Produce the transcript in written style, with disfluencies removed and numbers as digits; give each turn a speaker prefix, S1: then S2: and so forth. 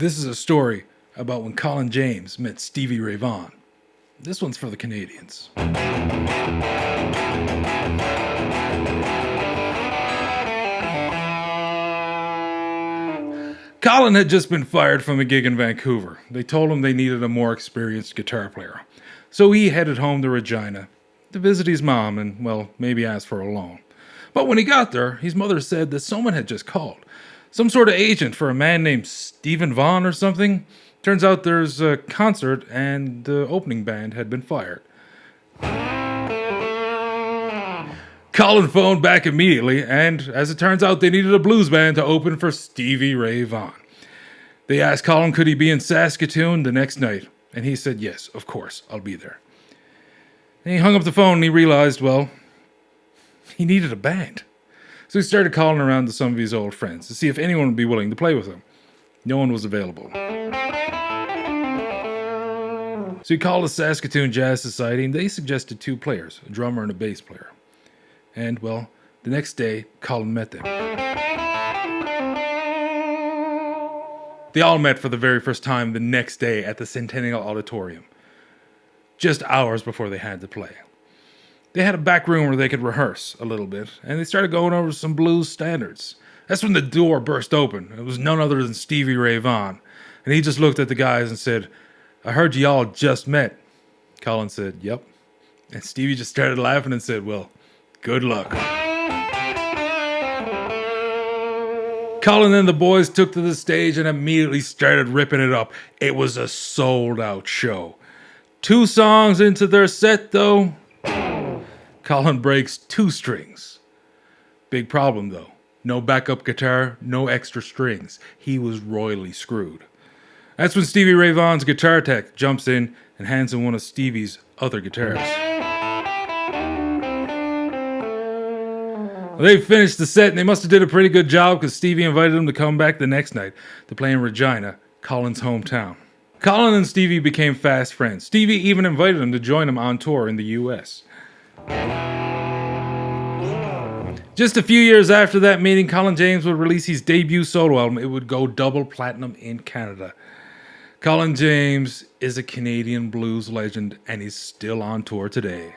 S1: This is a story about when Colin James met Stevie Ray Vaughan. This one's for the Canadians. Colin had just been fired from a gig in Vancouver. They told him they needed a more experienced guitar player. So he headed home to Regina to visit his mom and, well, maybe ask for a loan. But when he got there, his mother said that someone had just called. Some sort of agent for a man named Vaughn or something. Turns out there's a concert and the opening band had been fired. Colin phoned back immediately, and as it turns out, they needed a blues band to open for Stevie Ray Vaughan. They asked Colin could he be in Saskatoon the next night, and he said, yes, of course, I'll be there. And he hung up the phone and he realized, well, he needed a band. So he started calling around to some of his old friends to see if anyone would be willing to play with him. No one was available. So he called the Saskatoon Jazz Society and they suggested two players, a drummer and a bass player. And, well, the next day, Colin met them. They all met for the very first time the next day at the Centennial Auditorium, just hours before they had to play. They had a back room where they could rehearse a little bit, and they started going over some blues standards. That's when the door burst open. It was none other than Stevie Ray Vaughan, and he just looked at the guys and said, I heard y'all just met. Colin said, yep. And Stevie just started laughing and said, well, good luck. Colin and the boys took to the stage and immediately started ripping it up. It was a sold-out show. 2 songs into their set, though, Colin breaks 2 strings. Big problem, though. No backup guitar, no extra strings. He was royally screwed. That's when Stevie Ray Vaughan's guitar tech jumps in and hands him one of Stevie's other guitars. They finished the set and they must have did a pretty good job because Stevie invited them to come back the next night to play in Regina, Colin's hometown. Colin and Stevie became fast friends. Stevie even invited him to join him on tour in the US. Just a few years after that meeting, Colin James would release his debut solo album. It would go double platinum in Canada. Colin James is a Canadian blues legend and he's still on tour today.